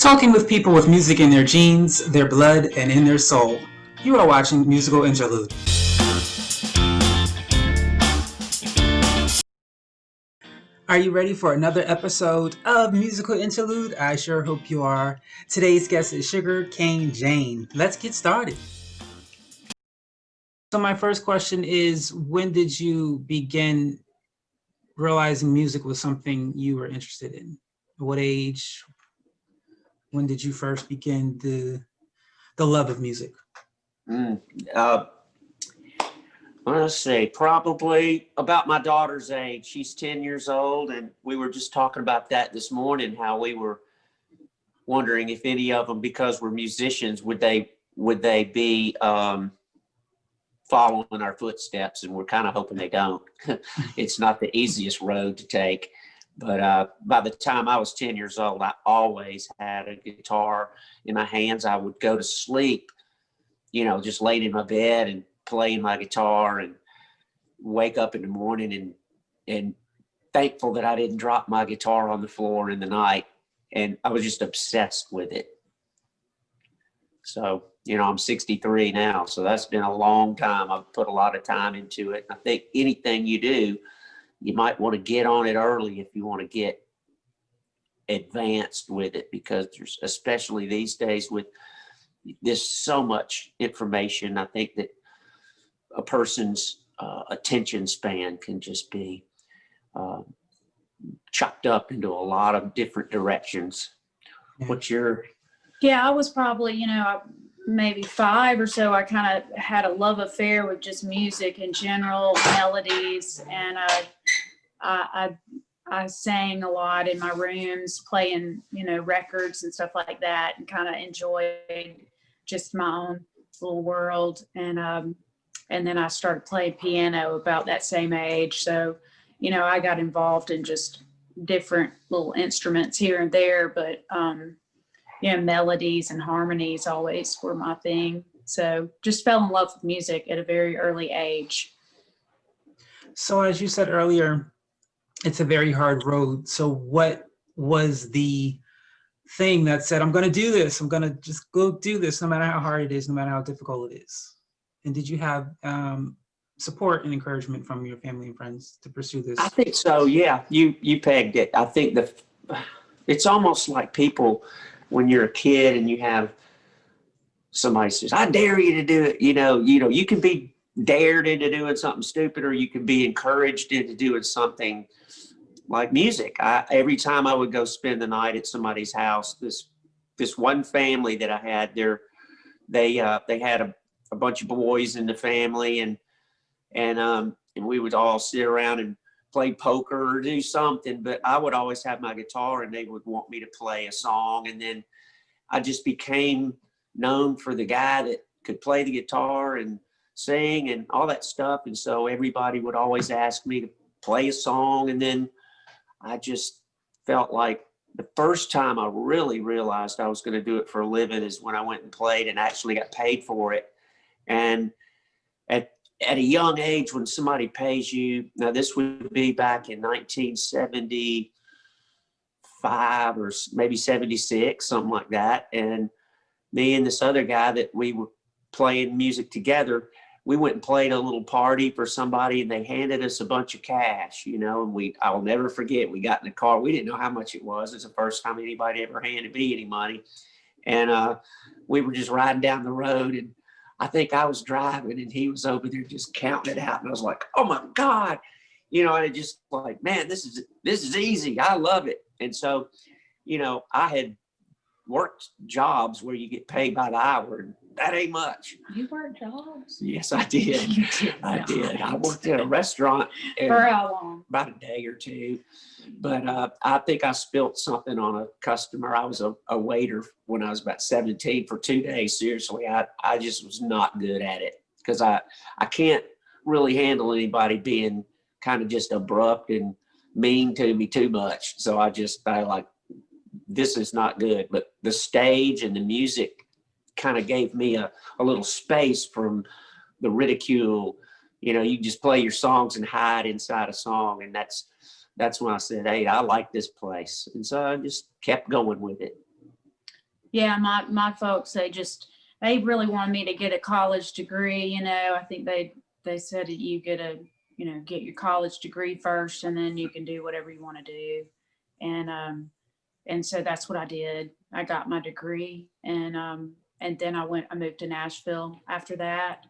Talking with people with music in their genes, their blood, and in their soul. You are watching Musical Interlude. Are you ready for another episode of Musical Interlude? I sure hope you are. Today's guest is Sugarcane Jane. Let's get started. So my first question is, when did you begin realizing music was something you were interested in? What age? When did you first begin the love of music? Let's see, probably about my daughter's age. She's 10 years old, and we were just talking about that this morning, how we were wondering if any of them, because we're musicians, would they be following our footsteps, and we're kind of hoping they don't. It's not the easiest road to take. But by the time I was 10 years old, I always had a guitar in my hands. I would go to sleep, just laying in my bed and playing my guitar, and wake up in the morning and thankful that I didn't drop my guitar on the floor in the night. And I was just obsessed with it. So, I'm 63 now, so that's been a long time. I've put a lot of time into it. I think anything you do, you might want to get on it early if you want to get advanced with it, because there's, especially these days with there's so much information. I think that a person's attention span can just be chopped up into a lot of different directions. What's your... Yeah, I was probably, maybe 5 or so. I kind of had a love affair with just music in general, melodies, and I sang a lot in my rooms, playing, records and stuff like that, and kind of enjoyed just my own little world. And then I started playing piano about that same age. So, I got involved in just different little instruments here and there, but, melodies and harmonies always were my thing. So just fell in love with music at a very early age. So as you said earlier, it's a very hard road. So what was the thing that said, I'm going to do this, I'm going to just go do this, no matter how hard it is, no matter how difficult it is? And did you have support and encouragement from your family and friends to pursue this? I think so. Yeah, you pegged it. I think it's almost like people, when you're a kid and you have somebody says, I dare you to do it. You can be dared into doing something stupid, or you can be encouraged into doing something like music. Every time I would go spend the night at somebody's house, this one family that I had there, they had a bunch of boys in the family, and we would all sit around and play poker or do something, but I would always have my guitar and they would want me to play a song. And then I just became known for the guy that could play the guitar and sing and all that stuff. And so everybody would always ask me to play a song. And then I just felt like the first time I really realized I was going to do it for a living is when I went and played and actually got paid for it. And at a young age, when somebody pays you, now this would be back in 1975 or maybe 76, something like that. And me and this other guy that we were playing music together, we went and played a little party for somebody, and they handed us a bunch of cash, and I'll never forget, we got in the car. We didn't know how much it was. It's the first time anybody ever handed me any money. And we were just riding down the road, and I think I was driving and he was over there just counting it out. And I was like, oh my God, and it just like, man, this is easy. I love it. And so, I had worked jobs where you get paid by the hour, and that ain't much. You worked jobs? Yes, I did. I did. I worked at a restaurant. For how long? About a day or two. But I think I spilt something on a customer. I was a waiter when I was about 17 for 2 days. Seriously, I just was not good at it, because I can't really handle anybody being kind of just abrupt and mean to me too much. So I like, this is not good. But the stage and the music kind of gave me a little space from the ridicule. You just play your songs and hide inside a song. And that's when I said, hey, I like this place. And so I just kept going with it. Yeah, my folks, they really wanted me to get a college degree. You know, I think they said that you get your college degree first, and then you can do whatever you want to do. And so that's what I did. I got my degree, and then I moved to Nashville after that.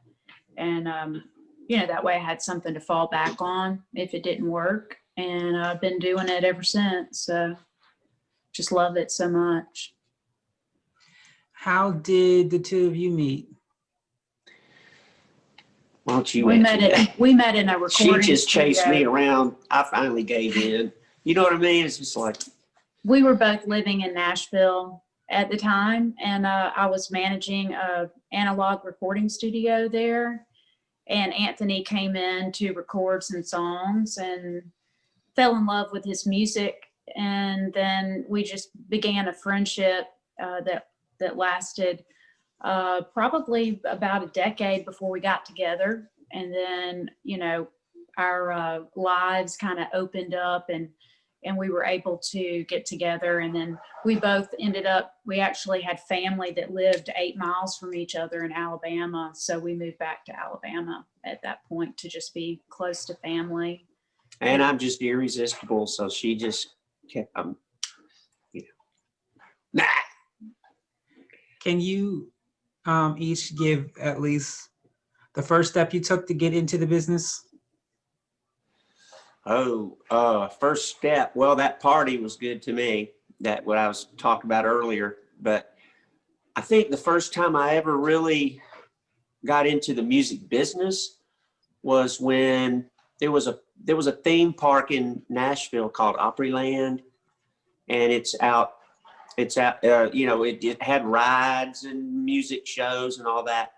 And that way I had something to fall back on if it didn't work. And I've been doing it ever since. So just love it so much. How did the two of you meet? Why don't you We answer met that? we met in a She recording just chased me studio. around. I finally gave in. You know what I mean? It's just like, We were both living in Nashville at the time, and I was managing a analog recording studio there. And Anthony came in to record some songs and fell in love with his music. And then we just began a friendship that lasted probably about a decade before we got together. And then, our lives kind of opened up, and we were able to get together. And then we actually had family that lived 8 miles from each other in Alabama. So we moved back to Alabama at that point to just be close to family. and I'm just irresistible. So she just kept, nah. Can you each give at least the first step you took to get into the business? First step. Well, that party was good to me. That what I was talking about earlier. But I think the first time I ever really got into the music business was when there was a theme park in Nashville called Opryland, and it had rides and music shows and all that.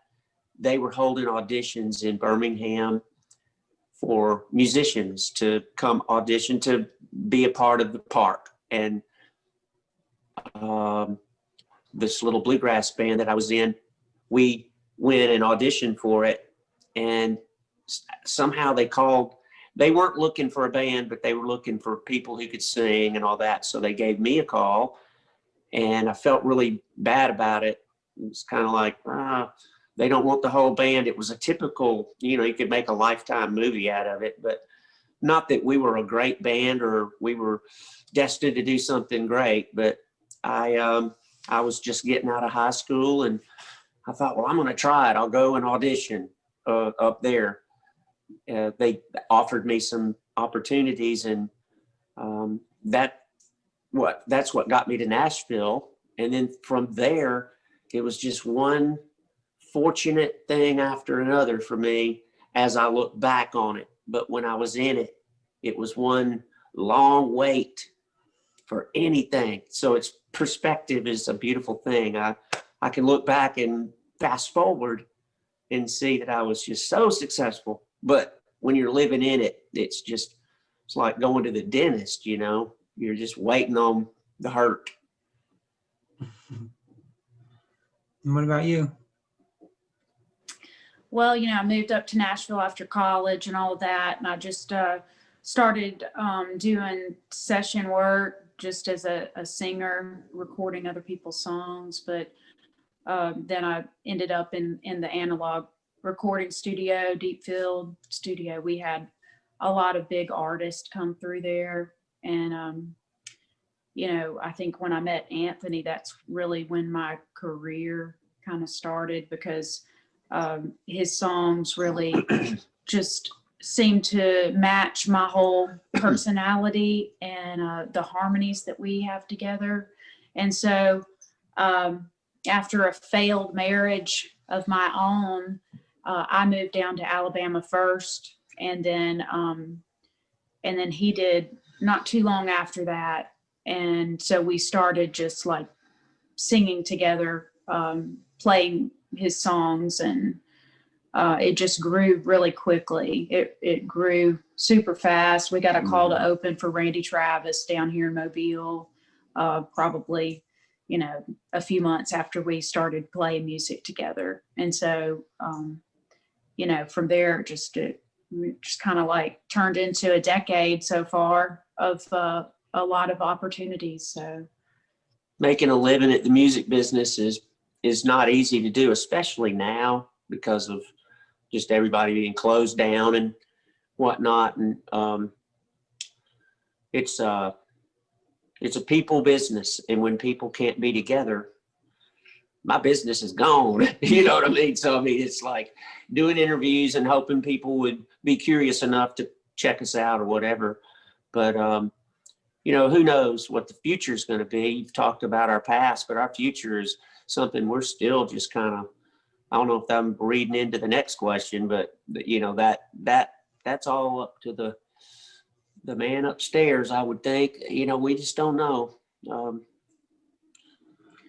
They were holding auditions in Birmingham for musicians to come audition to be a part of the park. And this little bluegrass band that I was in, we went and auditioned for it. And somehow they weren't looking for a band, but they were looking for people who could sing and all that. So they gave me a call, and I felt really bad about it. It was kind of like, they don't want the whole band. It was a typical, you could make a Lifetime movie out of it, but not that we were a great band or we were destined to do something great. But I was just getting out of high school, and I thought, well, I'm going to try it. I'll go and audition up there. They offered me some opportunities, and that's what got me to Nashville. And then from there, it was just one fortunate thing after another for me as I look back on it. But when I was in it, it was one long wait for anything. So it's perspective is a beautiful thing. I can look back and fast forward and see that I was just so successful. But when you're living in it, it's like going to the dentist, you're just waiting on the hurt. And what about you? Well, I moved up to Nashville after college and all of that. And I just started doing session work just as a singer, recording other people's songs. But then I ended up in the analog recording studio, Deep Field Studio. We had a lot of big artists come through there. And, I think when I met Anthony, that's really when my career kind of started, because his songs really just seemed to match my whole personality and the harmonies that we have together. And so after a failed marriage of my own, I moved down to Alabama first, and then he did not too long after that. And so we started just like singing together, playing his songs, and it just grew really quickly. It grew super fast. We got a call to open for Randy Travis down here in Mobile, probably, a few months after we started playing music together. And so, from there, it just kind of like turned into a decade so far of a lot of opportunities. So making a living at the music business is not easy to do, especially now because of just everybody being closed down and whatnot. And it's a people business, and when people can't be together, my business is gone. You know what I mean? So I mean, it's like doing interviews and hoping people would be curious enough to check us out or whatever. But you know, who knows what the future is going to be? You've talked about our past, but our future is something we're still just kind of, I don't know if I'm reading into the next question, but you know, that's all up to the man upstairs, I would think. You know, we just don't know.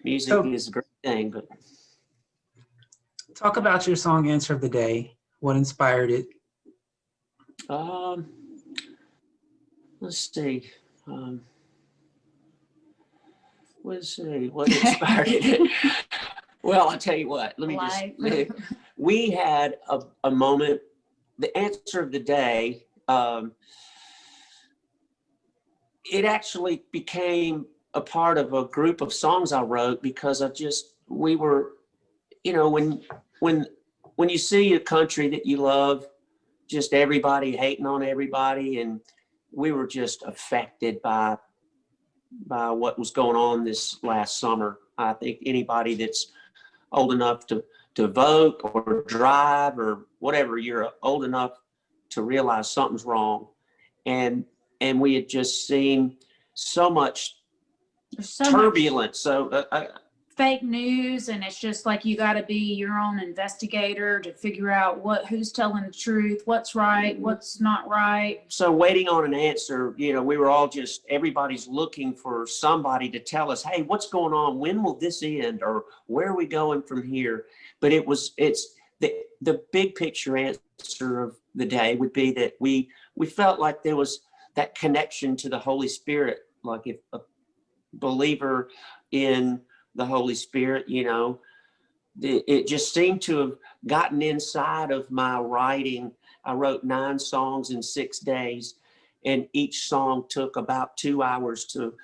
Music is a great thing, but. Talk about your song Answer of the Day. What inspired it? Let's see. Let's see what inspired it. Well, I'll tell you what. Let me just. We had a moment. The Answer of the Day. It actually became a part of a group of songs I wrote because we were, you know, when you see a country that you love, just everybody hating on everybody, and we were just affected by what was going on this last summer. I think anybody that's old enough to vote or drive or whatever, you're old enough to realize something's wrong. And we had just seen so much turbulence. So fake news, and it's just like you got to be your own investigator to figure out who's telling the truth, what's right, what's not right. So waiting on an answer, you know, we were all everybody's looking for somebody to tell us, hey, what's going on? When will this end? Or where are we going from here? But it's the big picture answer of the day would be that we felt like there was that connection to the Holy Spirit. Like if a believer in the Holy Spirit, you know, it just seemed to have gotten inside of my writing. I wrote 9 songs in 6 days, and each song took about 2 hours to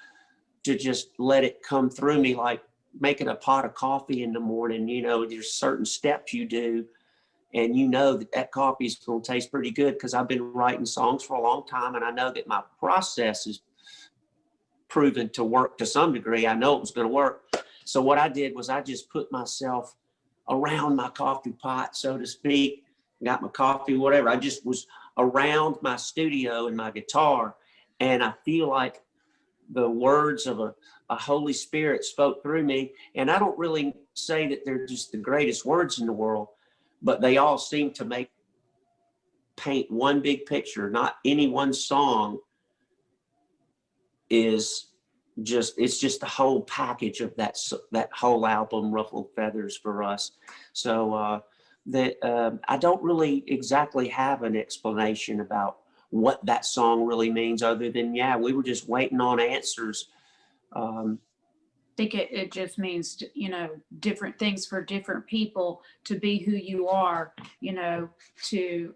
just let it come through me, like making a pot of coffee in the morning. You know, there's certain steps you do, and you know that coffee is going to taste pretty good because I've been writing songs for a long time, and I know that my process is proven to work to some degree. I know it was going to work. So what I did was I just put myself around my coffee pot, so to speak, got my coffee, whatever. I just was around my studio and my guitar. And I feel like the words of a Holy Spirit spoke through me. And I don't really say that they're just the greatest words in the world, but they all seem to paint one big picture. Not any one song is it's just the whole package of that whole album, Ruffled Feathers, for us. So I don't really exactly have an explanation about what that song really means, other than we were just waiting on answers. I think it just means, you know, different things for different people, to be who you are, you know, to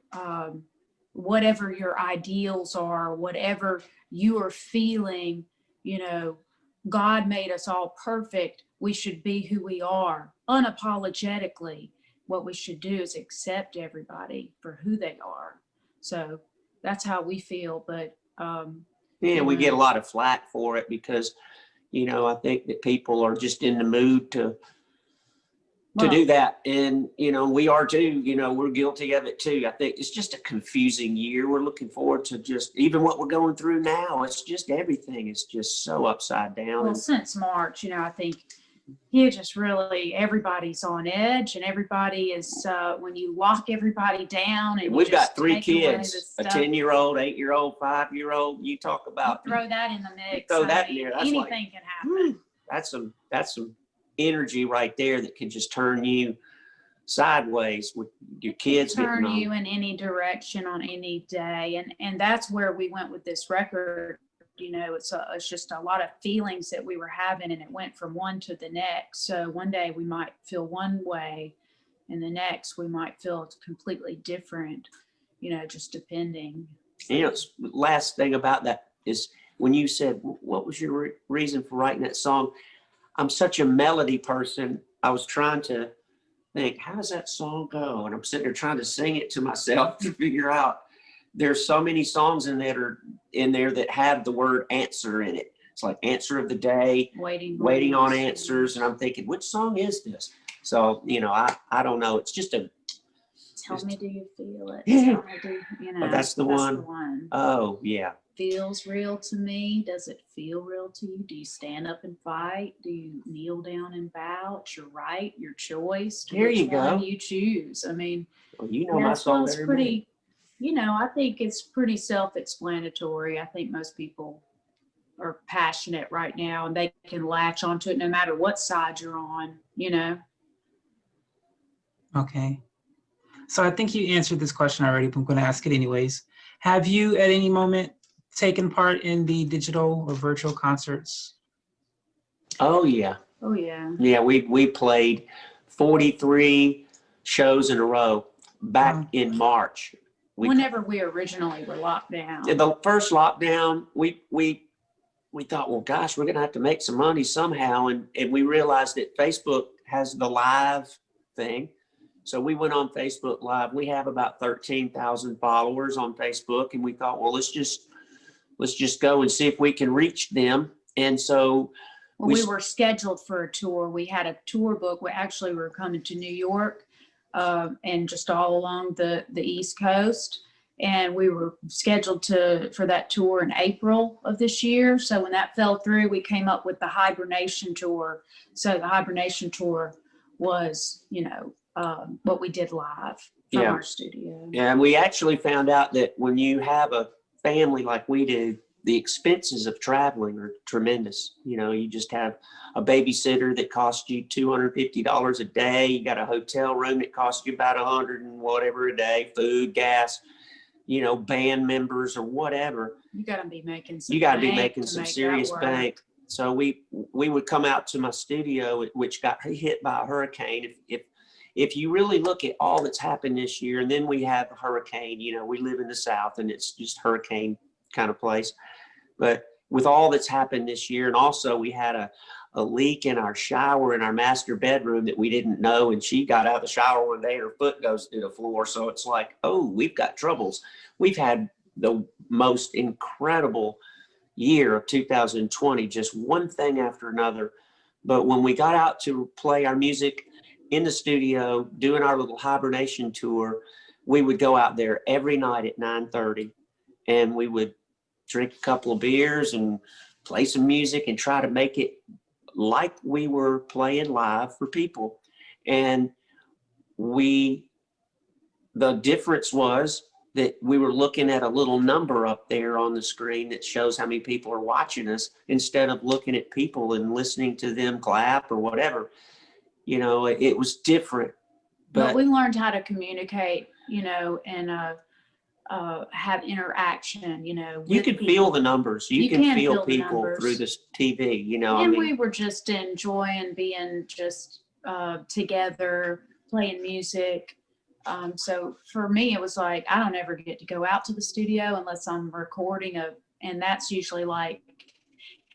whatever your ideals are, whatever you are feeling. You know, God made us all perfect. We should be who we are unapologetically. What we should do is accept everybody for who they are. So that's how we feel. But we get a lot of flack for it because, you know, I think that people are just in the mood to do that. And, you know, we are too, you know, we're guilty of it too. I think it's just a confusing year. We're looking forward to just even what we're going through now. It's just everything is just so upside down. Well, since March, you know, I think you just really, everybody's on edge, and everybody is, when you lock everybody down. And we've got 3 kids, a 10-year-old, 8-year-old, 5-year-old. You talk about. You throw that in the mix. Throw that in there. That's anything can happen. That's some energy right there that can just turn you sideways with your kids. Turn you in any direction on any day. And that's where we went with this record. You know, it's just a lot of feelings that we were having, and it went from one to the next. So one day we might feel one way, and the next we might feel completely different, you know, just depending. You know, last thing about that is when you said, what was your reason for writing that song? I'm such a melody person. I was trying to think, how does that song go? And I'm sitting there trying to sing it to myself to figure out. There's so many songs in there that have the word answer in it. It's like answer of the day, waiting on answers. And I'm thinking, which song is this? So, you know, I don't know. It's just a. Tell me, do you feel it? Yeah. Tell me, do you know? That's the one. Oh, yeah. Feels real to me. Does it feel real to you? Do you stand up and fight? Do you kneel down and bow? It's your right, your choice. There you go. You choose. I mean, well, you know my song it's pretty. You know, I think it's pretty self-explanatory. I think most people are passionate right now, and they can latch onto it no matter what side you're on. You know. Okay. So I think you answered this question already, but I'm going to ask it anyways. Have you at any moment taken part in the digital or virtual concerts? Oh, yeah. Oh, yeah. Yeah, we played 43 shows in a row back in March. Whenever we originally were locked down. The first lockdown, we thought, well, gosh, we're going to have to make some money somehow. And we realized that Facebook has the live thing. So we went on Facebook Live. We have about 13,000 followers on Facebook. And we thought, well, let's just go and see if we can reach them. And so we were scheduled for a tour. We had a tour book. We actually were coming to New York and just all along the East Coast. And we were scheduled for that tour in April of this year. So when that fell through, we came up with the Hibernation Tour. So the Hibernation Tour was, you know, what we did live from our studio. Yeah, and we actually found out that when you have a family like we do, the expenses of traveling are tremendous. You know, you just have a babysitter that costs you $250 a day. You got a hotel room that costs you about $100 and whatever a day, food, gas, you know, band members or whatever. You got to be making some serious bank. So we would come out to my studio, which got hit by a hurricane. If you really look at all that's happened this year, and then we have a hurricane, you know, we live in the South and it's just hurricane kind of place. But with all that's happened this year, and also we had a leak in our shower in our master bedroom that we didn't know. And she got out of the shower one day and her foot goes through the floor. So it's like, oh, we've got troubles. We've had the most incredible year of 2020, just one thing after another. But when we got out to play our music in the studio, doing our little hibernation tour, we would go out there every night at 9:30 and we would drink a couple of beers and play some music and try to make it like we were playing live for people. And the difference was that we were looking at a little number up there on the screen that shows how many people are watching us instead of looking at people and listening to them clap or whatever. You know, it was different. But we learned how to communicate, you know, and have interaction, you know. You can feel the numbers. You can feel people through this TV, you know. And we were just enjoying being just together, playing music. So for me, it was like, I don't ever get to go out to the studio unless I'm recording and that's usually like,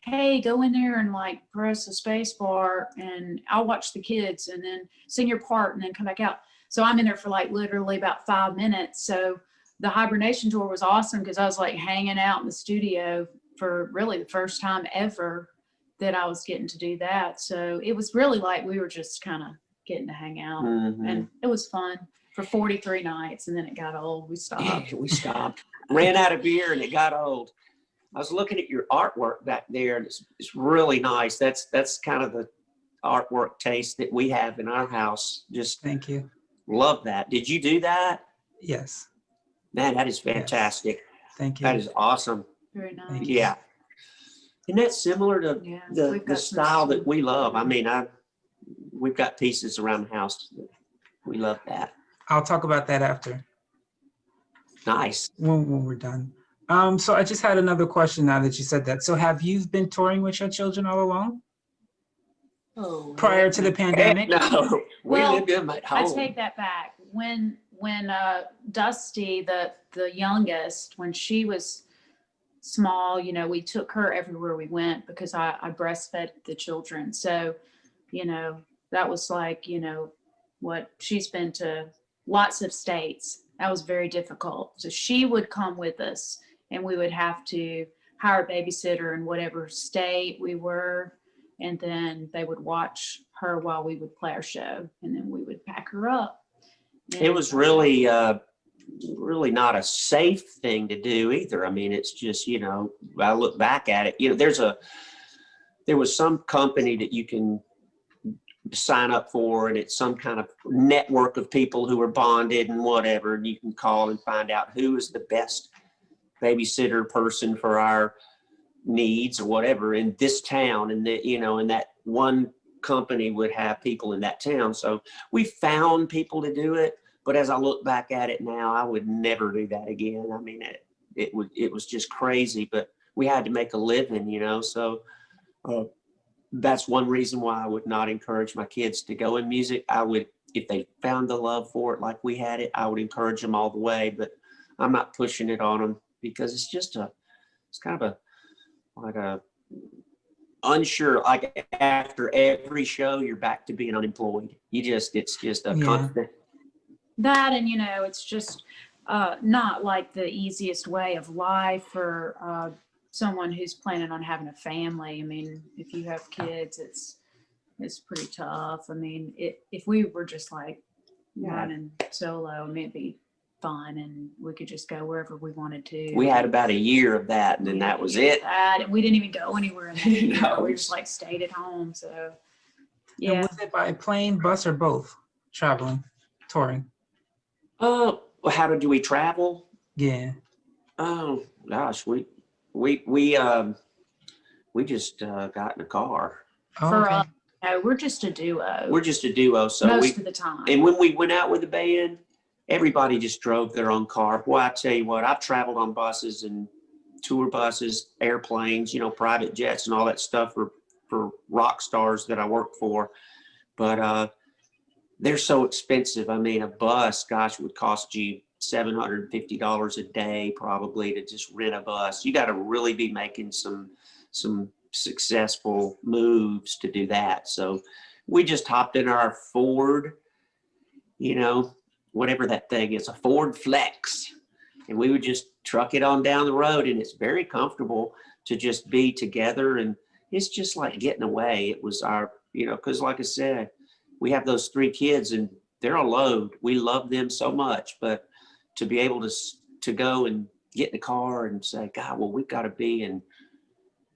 hey, go in there and like press the space bar and I'll watch the kids and then sing your part and then come back out. So I'm in there for like literally about 5 minutes. So the hibernation tour was awesome because I was like hanging out in the studio for really the first time ever that I was getting to do that. So it was really like we were just kind of getting to hang out and it was fun for 43 nights and then it got old. We stopped. We stopped. Ran out of beer and it got old. I was looking at your artwork back there and it's really nice. That's kind of the artwork taste that we have in our house. Just thank you. Love that. Did you do that? Yes. Man, that is fantastic. Yes. Thank you. That is awesome. Very nice. Yeah. Isn't that similar to the style that we love? I mean, we've got pieces around the house. We love that. I'll talk about that after. Nice. When we're done. So I just had another question now that you said that. So have you been touring with your children all along? Oh, prior to the pandemic? No, we lived in my home. I take that back. When Dusty, the youngest, when she was small, we took her everywhere we went because I breastfed the children. So, that was like, what she's been to lots of states. That was very difficult. So she would come with us and we would have to hire a babysitter in whatever state we were. And then they would watch her while we would play our show, and then we would pack her up. And it was really, really not a safe thing to do either. I mean, it's just, I look back at it, there was some company that you can sign up for, and it's some kind of network of people who are bonded and whatever, and you can call and find out who is the best babysitter person for our needs or whatever in this town, and and that one company would have people in that town. So we found people to do it, but as I look back at it now, I would never do that again. I mean, it was just crazy, but we had to make a living, so that's one reason why I would not encourage my kids to go in music. I would, if they found the love for it like we had it, I would encourage them all the way, but I'm not pushing it on them because it's just it's kind of a unsure, like after every show, you're back to being unemployed. It's just a constant. That, and it's just not like the easiest way of life for someone who's planning on having a family. I mean, if you have kids, it's pretty tough. I mean, if we were just like running solo, I mean, it'd be fun and we could just go wherever we wanted to. We had about a year of that, and then that was it. And we didn't even go anywhere. We just like stayed at home. So yeah. And was it by plane, bus, or both? Traveling, touring? How did we travel? Yeah. Oh gosh, we just got in a car. For us, no, we're just a duo. We're just a duo, so most of the time. And when we went out with the band, everybody just drove their own car. Boy, I tell you what, I've traveled on buses and tour buses, airplanes, private jets and all that stuff for rock stars that I work for. But they're so expensive. I mean, a bus, gosh, would cost you $750 a day probably to just rent a bus. You got to really be making some successful moves to do that. So we just hopped in our Ford, whatever that thing is, a Ford Flex, and we would just truck it on down the road, and it's very comfortable to just be together, and it's just like getting away. It was our, because like I said, we have those 3 kids and they're a load. We love them so much, but to be able to go and get in the car and say, God, well, we've got to be in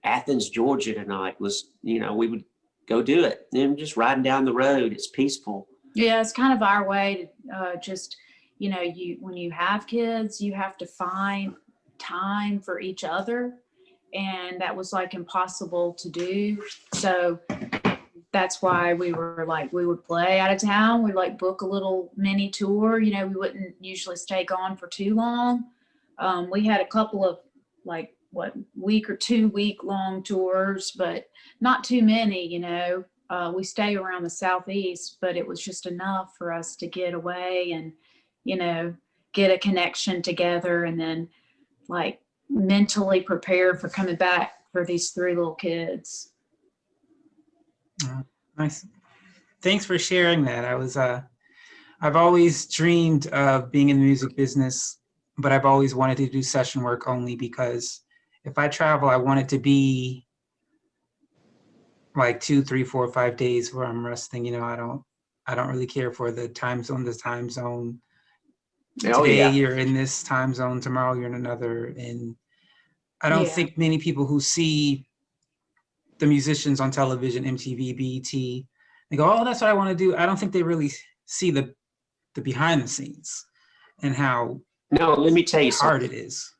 Athens, Georgia tonight, was, we would go do it. And just riding down the road, it's peaceful. Yeah, it's kind of our way to just, when you have kids, you have to find time for each other. And that was like impossible to do. So that's why we were like, we would play out of town. We'd like book a little mini tour. We wouldn't usually stay gone for too long. We had a couple of week or 2 week long tours, but not too many, we stay around the Southeast, but it was just enough for us to get away and, get a connection together, and then like mentally prepare for coming back for these 3 little kids. Nice. Thanks for sharing that. I've always dreamed of being in the music business, but I've always wanted to do session work only because if I travel, I want it to be like 2, 3, 4, 5 days where I'm resting. I don't really care for the time zone. Today you're in this time zone, tomorrow you're in another. And I don't think many people who see the musicians on television, MTV, BET, they go, oh, that's what I want to do. I don't think they really see the behind the scenes and how let me tell you hard something. It is.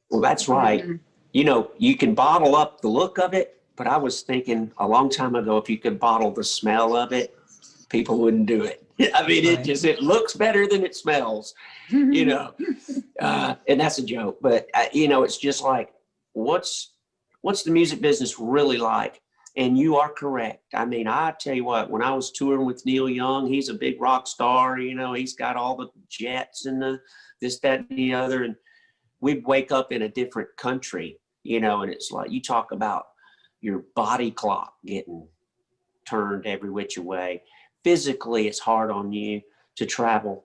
Well, that's right. Mm-hmm. You can bottle up the look of it, but I was thinking a long time ago, if you could bottle the smell of it, people wouldn't do it. I mean, Right. it looks better than it smells, and that's a joke, but it's just like, what's the music business really like? And you are correct. I mean, I tell you what, when I was touring with Neil Young, he's a big rock star, he's got all the jets and the this, that, and the other. And we'd wake up in a different country, you know, and it's like, you talk about your body clock getting turned every which way. Physically, it's hard on you to travel.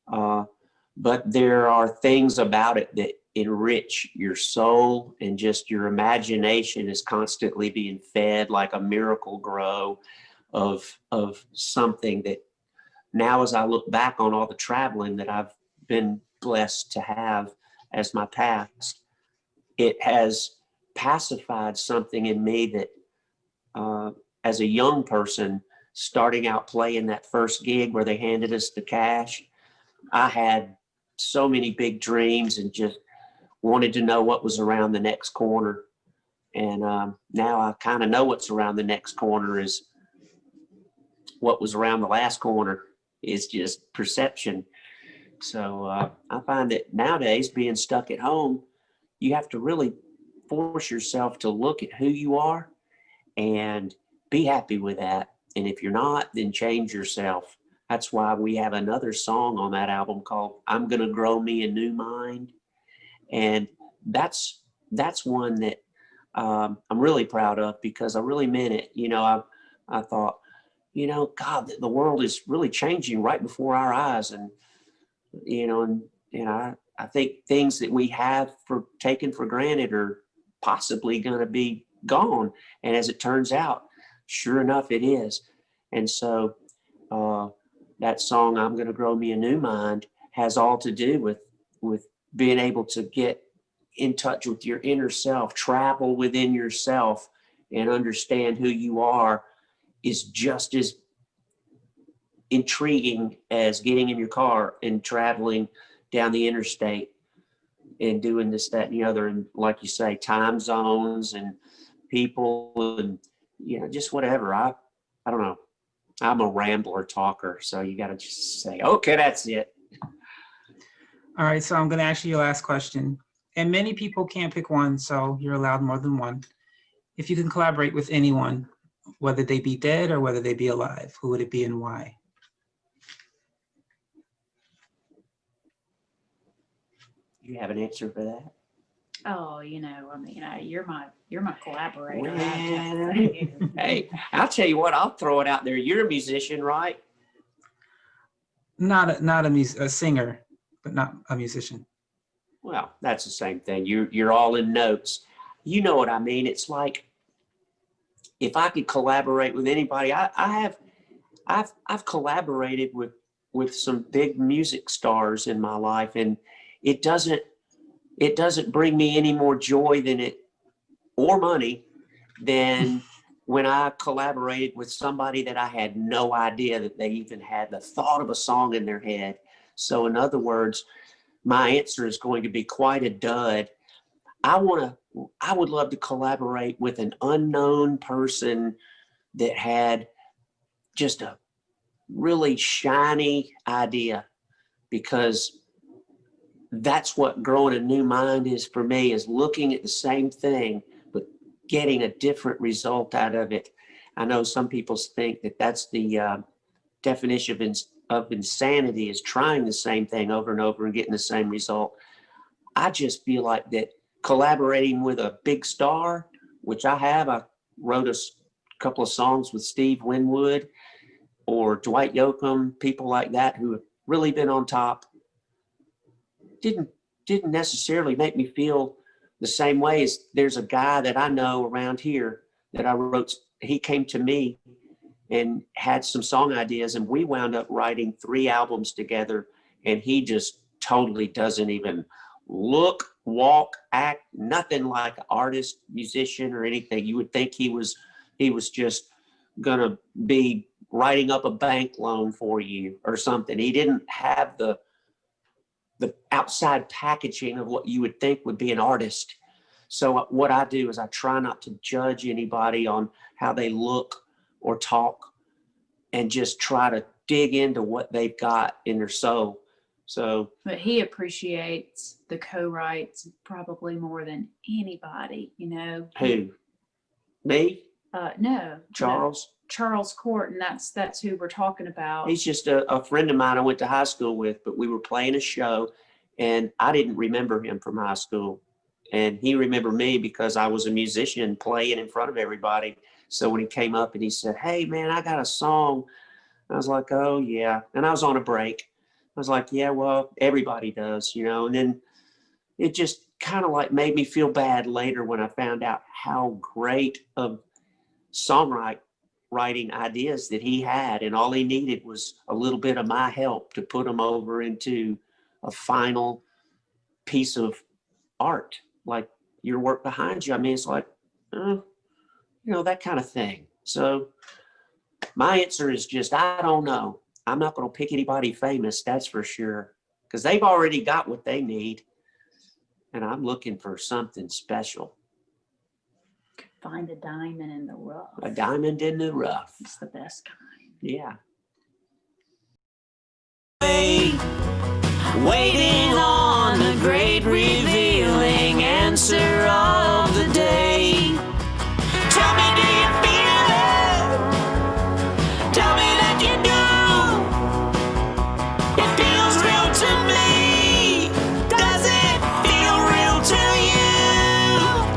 But there are things about it that enrich your soul, and just your imagination is constantly being fed like a miracle grow of something that now, as I look back on all the traveling that I've been blessed to have as my past, it has pacified something in me that as a young person starting out playing that first gig where they handed us the cash, I had so many big dreams and just wanted to know what was around the next corner. And now I kind of know what's around the next corner is what was around the last corner is just perception. So I find that nowadays, being stuck at home, you have to really force yourself to look at who you are and be happy with that. And if you're not, then change yourself. That's why we have another song on that album called I'm Gonna Grow Me a New Mind. And that's one that I'm really proud of, because I really meant it. You know, I thought, you know, God, the world is really changing right before our eyes. And, you know, and I think things that we have taken for granted are possibly going to be gone. And as it turns out, sure enough, it is. And so that song, I'm Going to Grow Me a New Mind, has all to do with being able to get in touch with your inner self, travel within yourself, and understand who you are is just as intriguing as getting in your car and traveling down the interstate and doing this, that, and the other. And like you say, time zones and people and, you know, just whatever. I don't know. I'm a rambler talker. So you got to just say, okay, that's it. All right, so I'm going to ask you your last question. And many people can't pick one, so you're allowed more than one. If you can collaborate with anyone, whether they be dead or whether they be alive, who would it be and why? You have an answer for that? Oh, you know, I mean, you're my collaborator. Well, I have to say. hey, I'll tell you what, I'll throw it out there. You're a musician, right? Not a singer, but not a musician. Well, that's the same thing. You're all in notes. You know what I mean? It's like, if I could collaborate with anybody, I've collaborated with some big music stars in my life, and it doesn't bring me any more joy or money than when I collaborated with somebody that I had no idea that they even had the thought of a song in their head. So in other words, my answer is going to be quite a dud. I would love to collaborate with an unknown person that had just a really shiny idea, because that's what growing a new mind is for me, is looking at the same thing, but getting a different result out of it. I know some people think that that's the definition of insanity, is trying the same thing over and over and getting the same result. I just feel like that collaborating with a big star, which I wrote a couple of songs with Steve Winwood or Dwight Yoakam, people like that who have really been on top, didn't necessarily make me feel the same way as there's a guy that I know around here that I wrote. He came to me and had some song ideas, and we wound up writing 3 albums together, and he just totally doesn't even look, walk, act, nothing like an artist, musician, or anything. You would think he was just gonna be writing up a bank loan for you or something. He didn't have the outside packaging of what you would think would be an artist. So what I do is I try not to judge anybody on how they look or talk, and just try to dig into what they've got in their soul. So, But he appreciates the co-writes probably more than anybody, you know. who? Me? No. Charles? Charles Court, and that's who we're talking about. He's just a friend of mine I went to high school with, but we were playing a show, And I didn't remember him from high school. And he remembered me because I was a musician playing in front of everybody. So when he came up and he said, "Hey, man, I got a song," I was like, "Oh, yeah." And I was on a break. I was like, "Yeah, well, everybody does, you know." And then it just kind of like made me feel bad later when I found out how great of songwriting ideas that he had. And all he needed was a little bit of my help to put them over into a final piece of art, like your work behind you. I mean, it's like, that kind of thing. So my answer is just, I don't know. I'm not going to pick anybody famous, that's for sure, because they've already got what they need. And I'm looking for something special. Find a diamond in the rough. A diamond in the rough. It's the best kind. Yeah. Waiting on the great revealing answer of the day. Tell me, do you feel it? Tell me that you do. It feels real to me. Does it feel real to you?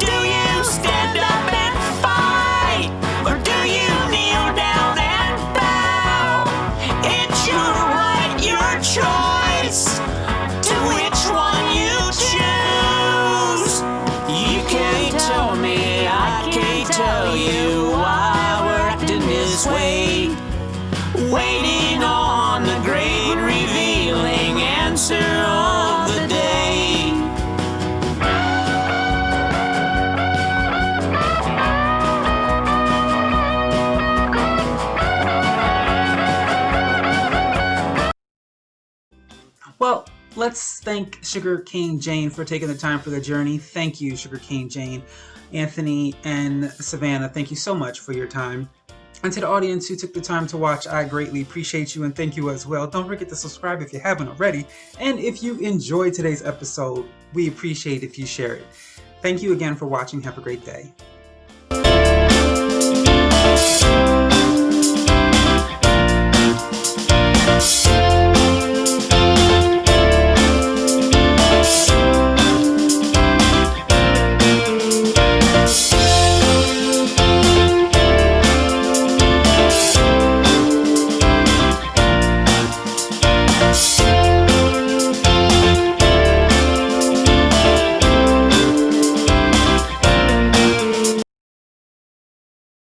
Do you stand up and fight? Or do you kneel down and bow? It's your right, your choice. To which one you choose. You can't tell me, I can't tell you why we're acting this way. Waiting on the great revealing answer of the day. Well, let's thank Sugarcane Jane for taking the time for the journey. Thank you, Sugarcane Jane. Anthony and Savannah, thank you so much for your time. And to the audience who took the time to watch, I greatly appreciate you and thank you as well. Don't forget to subscribe if you haven't already. And if you enjoyed today's episode, we appreciate if you share it. Thank you again for watching. Have a great day.